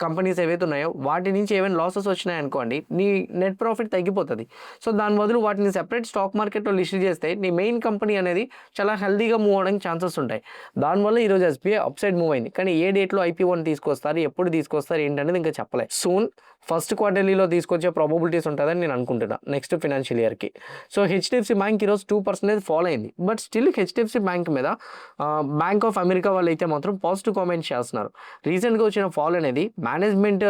కంపెనీస్ ఏవైతే ఉన్నాయో వాటి నుంచి ఏమైనా లాసెస్ వచ్చినాయనుకోండి నీ నెట్ ప్రాఫిట్ తగ్గిపోతుంది. సో దాని బదులు వాటిని సెపరేట్ స్టాక్ మార్కెట్లో లిస్ట్ చేస్తే నీ మెయిన్ కంపెనీ అనేది చాలా హెల్దీగా మూవ్ అవడానికి ఛాన్సెస్ ఉంటాయి. దానివల్ల ఈరోజు SBI అప్ సైడ్ మూవ్ అయింది. కానీ ఏ డేట్లో IPOని తీసుకొస్తారు, ఎప్పుడు తీసుకొస్తారు ఏంటనేది ఇంకా చెప్పలేదు. సూన్ ఫస్ట్ క్వార్టర్లీలో తీసుకొచ్చే ప్రాబబిలిటీస్ ఉంటుందని నేను అనుకుంటున్నా నెక్స్ట్ ఫినాన్షియల్ ఇయర్కి. సో HDFC బ్యాంక్ ఈరోజు 2% ఫాల్ అయింది. బట్ స్టిల్ HDFC బ్యాంక్ మీద బ్యాంక్ ఆఫ్ అమెరికా వాళ్ళు అయితే మాత్రం పాజిటివ్ కామెంట్స్ చేస్తున్నారు. రీసెంట్గా వచ్చిన ఫాల్ అనేది మేనేజ్మెంట్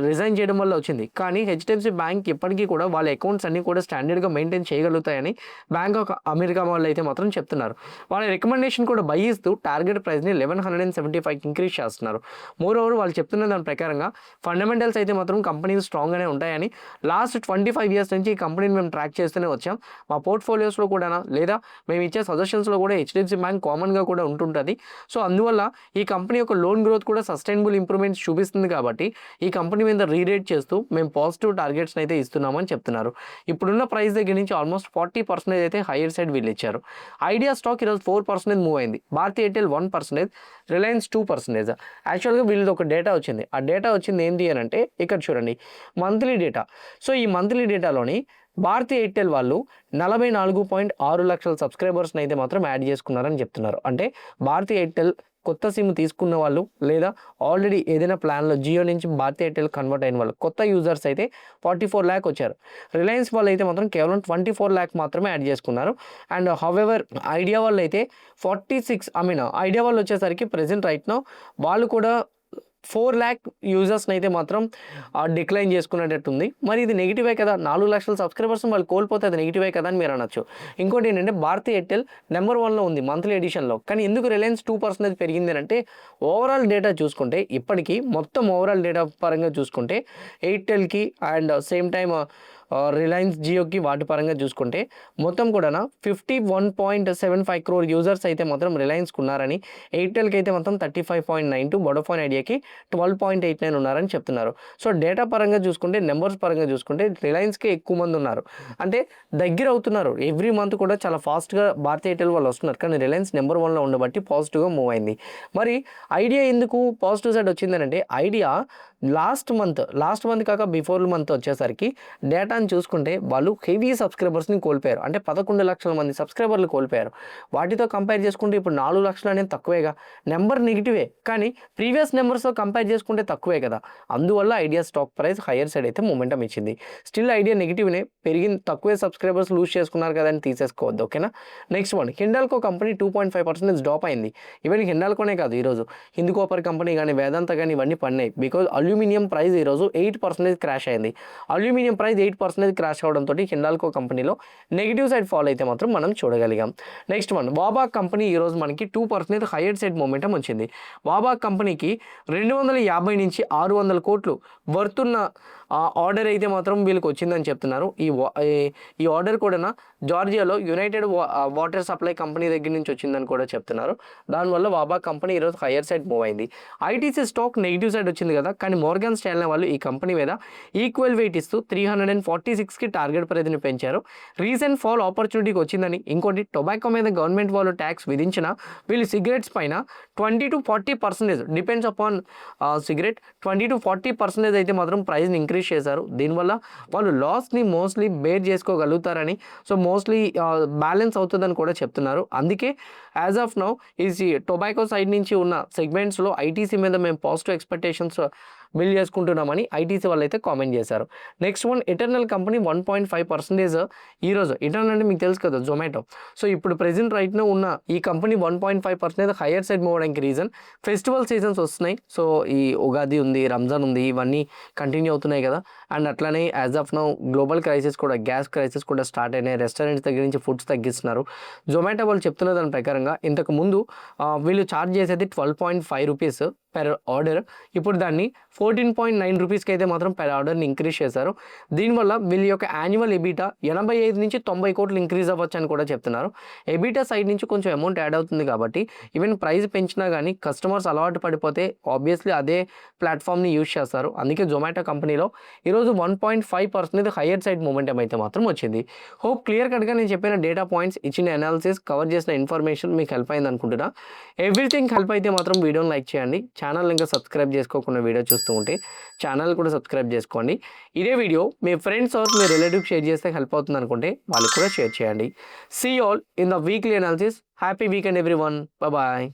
రిజైన్ చేయడం వల్ల వచ్చింది. కానీ HDFC బ్యాంక్ ఇప్పటికీ కూడా వాళ్ళ అకౌంట్స్ అన్నీ కూడా స్టాండర్డ్గా మెయింటైన్ చేయగలుగుతాయని బ్యాంక్ ఆఫ్ అమెరికా వాళ్ళు అయితే మాత్రం చెప్తున్నారు. వాళ్ళ రికమెండేషన్ కూడా బై ఇస్తూ టార్గెట్ ప్రైస్ని 1175 ఇంక్రీజ్ చేస్తున్నారు. మోర్ ఓవర్ వాళ్ళు చెప్తున్న దాని ప్రకారంగా ఫండమెంటల్స్ అయితే మాత్రం కంపెనీలు స్ట్రాంగ్గానే ఉంటాయని లాస్ట్ 25 years నుంచి ఈ కంపెనీని మేము ట్రాక్ చేస్తూనే వచ్చాం. మా పోర్ట్ఫోలియోస్లో కూడా లేదా మేము ఇచ్చే సజెషన్స్లో కూడా HDFC బ్యాంక్ కామన్గా కూడా ఉంటుంటుంది. సో అందువల్ల ఈ కంపెనీ యొక్క లోన్ గ్రోత్ కూడా సస్టైనబుల్ ఇంప్రూవ్మెంట్స్ చూపిస్తుంది కాబట్టి ఈ కంపెనీ మీద రీరేట్ చేస్తూ మేము పాజిటివ్ టార్గెట్స్ని అయితే ఇస్తున్నామని చెప్తున్నారు. ఇప్పుడున్న ప్రైస్ దగ్గర నుంచి ఆల్మోస్ట్ 40% అయితే హైయర్ సైడ్ వీళ్ళు ఇచ్చారు. ఐడియా స్టాక్ ఈరోజు 4% మూవ్ అయింది. Bharti Airtel 1%, Reliance 2%. యాక్చువల్గా వీళ్ళది ఒక డేటా వచ్చింది. ఆ డేటా వచ్చింది ఏంటి అని అంటే ఇక్కడ చూడండి మంత్లీ డేటా. సో ఈ మంత్లీ డేటాలోని భారతీ ఎయిర్టెల్ వాళ్ళు 44.6 లక్షల సబ్స్క్రైబర్స్ని అయితే మాత్రం యాడ్ చేసుకున్నారని చెప్తున్నారు. అంటే భారతీ ఎయిర్టెల్ కొత్త సిమ్ తీసుకున్న వాళ్ళు లేదా ఆల్రెడీ ఏదైనా ప్లాన్లో జియో నుంచి భారతీ ఎయిర్టెల్ కన్వర్ట్ అయిన వాళ్ళు కొత్త యూజర్స్ అయితే 44 ల్యాక్ వచ్చారు. రిలయన్స్ వాళ్ళు అయితే మాత్రం కేవలం 24 ల్యాక్ మాత్రమే యాడ్ చేసుకున్నారు. అండ్ హౌవెవర్ ఐడియా వాళ్ళు అయితే 46 ఐడియా వాళ్ళు వచ్చేసరికి ప్రెజెంట్ రైట్ నో వాళ్ళు కూడా 4 ల్యాక్ యూజర్స్ని అయితే మాత్రం డిక్లైన్ చేసుకునేటట్టుంది. మరి ఇది నెగిటివే కదా, 4 లక్షల సబ్స్క్రైబర్స్ని వాళ్ళు కోల్పోతే అది నెగిటివే కదా అని మీరు అనొచ్చు. ఇంకోటి ఏంటంటే భారతీ ఎయిర్టెల్ నెంబర్ 1లో ఉంది మంత్లీ ఎడిషన్లో. కానీ ఎందుకు రిలయన్స్ 2% పెరిగింది అంటే ఓవరాల్ డేటా చూసుకుంటే ఇప్పటికీ మొత్తం ఓవరాల్ డేటా పరంగా చూసుకుంటే ఎయిర్టెల్కి అండ్ సేమ్ టైమ్ రిలయన్స్ జియోకి వాటి పరంగా చూసుకుంటే మొత్తం కూడా 51.75 crore యూజర్స్ అయితే మాత్రం రిలయన్స్కి ఉన్నారని, ఎయిర్టెల్కి అయితే మొత్తం 35.92, వోడాఫోన్ ఐడియాకి 12.89 ఉన్నారని చెప్తున్నారు. సో డేటా పరంగా చూసుకుంటే నెంబర్స్ పరంగా చూసుకుంటే రిలయన్స్కే ఎక్కువ మంది ఉన్నారు. అంటే దగ్గర అవుతున్నారు. ఎవ్రీ మంత్ కూడా చాలా ఫాస్ట్గా భారతీ ఎయిర్టెల్ వాళ్ళు వస్తున్నారు. కానీ రిలయన్స్ నెంబర్ 1లో ఉండబట్టి పాజిటివ్గా మూవ్ అయింది. మరి ఐడియా ఎందుకు పాజిటివ్ సైడ్ వచ్చిందనంటే ఐడియా లాస్ట్ మంత్ కాక బిఫోర్ మంత్ వచ్చేసరికి డేటాని చూసుకుంటే వాళ్ళు హెవీ సబ్స్క్రైబర్స్ని కోల్పోయారు. అంటే 11 లక్షల మంది సబ్స్క్రైబర్లు కోల్పోయారు. వాటితో కంపేర్ చేసుకుంటే ఇప్పుడు 4 లక్షలు అనేది తక్కువేగా. నెంబర్ నెగిటివే కానీ ప్రీవియస్ నెంబర్స్తో కంపేర్ చేసుకుంటే తక్కువే కదా. అందువల్ల idea stock price higher side అయితే మొమెంటం ఇచ్చింది. స్టిల్ ఐడియా నెగిటివ్నే, పెరిగింది, తక్కువే సబ్స్క్రైబర్స్ లూజ్ చేసుకున్నారు కదా అని తీసేసుకోవద్దు. ఓకేనా. Next one Hindalco company 2.5% drop అయింది. ఈవెన్ హిండాల్కోనే కాదు, ఈరోజు హిందూ కాపర్ కంపెనీ కానీ వేదాంత కానీ ఇవన్నీ పడినాయి. బికాజ్ అల్యూమినియం ప్రైస్ ఈరోజు 8% క్రాష్ అయింది. అల్యూమినియం ప్రైస్ 8% క్రాష్ అవడంతో హిండాల్కో కంపెనీలో నెగిటివ్ సైడ్ ఫాల్ అయితే మాత్రం మనం చూడగలిగాం. నెక్స్ట్ వన్ వాబా కంపెనీ ఈరోజు మనకి 2% హైయర్ సైడ్ మూమెంటం వచ్చింది. వాబా కంపెనీకి 250 నుంచి 600 కోట్లు వర్తున్న ఆర్డర్ అయితే మాత్రం వీళ్ళకి వచ్చిందని చెప్తున్నారు. ఈ ఆర్డర్ కూడా జార్జియాలో యునైటెడ్ వాటర్ సప్లై కంపెనీ దగ్గర నుంచి వచ్చిందని కూడా చెప్తున్నారు. దానివల్ల వాబా కంపెనీ ఈరోజు హైయర్ సైడ్ మూవ్ అయింది. ఐటీసీ స్టాక్ నెగిటివ్ సైడ్ వచ్చింది కదా, కానీ మోర్గాన్ స్టాన్లీ వాళ్ళు ఈ కంపెనీ మీద ఈక్వల్ వెయిట్ ఇస్తూ 346కి టార్గెట్ ప్రైస్ని పెంచారు. రీసెంట్ ఫాల్ ఆపర్చునిటీకి వచ్చిందని, ఇంకోటి టొబాకో మీద గవర్నమెంట్ వాళ్ళు ట్యాక్స్ విధించిన వీళ్ళు సిగరెట్స్ పైన 20 to 40% depends upon cigarette 20 to 40% అయితే మాత్రం ప్రైస్ని ఇంక్రీజ్ చేశారు. దీనివల్ల వాళ్ళు లాస్ని మోస్ట్లీ బేర్ చేసుకోగలుగుతారని, సో మోస్ట్లీ బ్యాలెన్స్ అవుతుందని కూడా చెప్తున్నారు. అందుకే యాజ్ ఆఫ్ నౌ ఈ టొబాకో సైడ్ నుంచి ఉన్న సెగ్మెంట్స్లో ఐటీసీ మీద మేము పాజిటివ్ ఎక్స్పెక్టేషన్స్ బిల్డ్ చేసుకుంటున్నామని ఐటీసీ వాళ్ళు అయితే కామెంట్ చేశారు. నెక్స్ట్ వన్ ఇటర్నల్ కంపెనీ 1.5% ఈరోజు. ఇటర్నల్ అంటే మీకు తెలుసు కదా జొమాటో. సో ఇప్పుడు ప్రెజెంట్ రైట్నో ఉన్న ఈ కంపెనీ 1.5% హైయర్ సైడ్ మూవ్ అవడానికి రీజన్ ఫెస్టివల్ సీజన్స్ వస్తున్నాయి. సో ఈ ఉగాది ఉంది, రంజాన్ ఉంది, ఇవన్నీ కంటిన్యూ అవుతున్నాయి కదా. అండ్ అట్లానే as of now global crisis కూడా, గ్యాస్ క్రైసిస్ కూడా స్టార్ట్ అయినాయి. రెస్టారెంట్స్ దగ్గర నుంచి ఫుడ్స్ తగ్గిస్తున్నారు. జొమాటో వాళ్ళు చెప్తున్న దాని ప్రకారంగా ఇంతకు ముందు వీళ్ళు ఛార్జ్ చేసేది 12.5 రూపీస్ పెర్ ఆర్డర్, ఇప్పుడు దాన్ని 14.9 రూపీస్కి అయితే మాత్రం పెర్ ఆర్డర్ని ఇంక్రీజ్ చేశారు. దీనివల్ల వీళ్ళ యొక్క యాన్యువల్ ఎబిటా 85 నుంచి 90 కోట్లు ఇంక్రీజ్ అవ్వచ్చు అని కూడా చెప్తున్నారు. ఎబిటా సైడ్ నుంచి కొంచెం అమౌంట్ యాడ్ అవుతుంది కాబట్టి ఈవెన్ ప్రైస్ పెంచినా కానీ కస్టమర్స్ అలవాటు పడిపోతే ఆబ్వియస్లీ అదే ప్లాట్ఫామ్ని యూజ్ చేస్తారు. అందుకే జొమాటో కంపెనీలో ఈరోజు 1.5% హైయర్ సైడ్ మూమెంటం అయితే మాత్రం వచ్చింది. హోప్ క్లియర్ కట్గా నేను చెప్పిన డేటా పాయింట్స్, ఇచ్చిన అనాలిసిస్, కవర్ చేసిన ఇన్ఫర్మేషన్ మీకు హెల్ప్ అయింది అనుకుంటున్నా. ఎవ్రీథింగ్ హెల్ప్ అయితే మాత్రం వీడియోని లైక్ చేయండి. ఛానల్ ఇంకా సబ్స్క్రైబ్ చేసుకోకుండా వీడియో చూస్తూ ఉంటే ఛానల్ కూడా సబ్స్క్రైబ్ చేసుకోండి. ఇదే వీడియో మీ ఫ్రెండ్స్ ఆర్ మీ రిలేటివ్ షేర్ చేస్తే హెల్ప్ అవుతుంది అనుకుంటే వాళ్ళు కూడా షేర్ చేయండి. See all in the weekly analysis. Happy weekend everyone. Bye.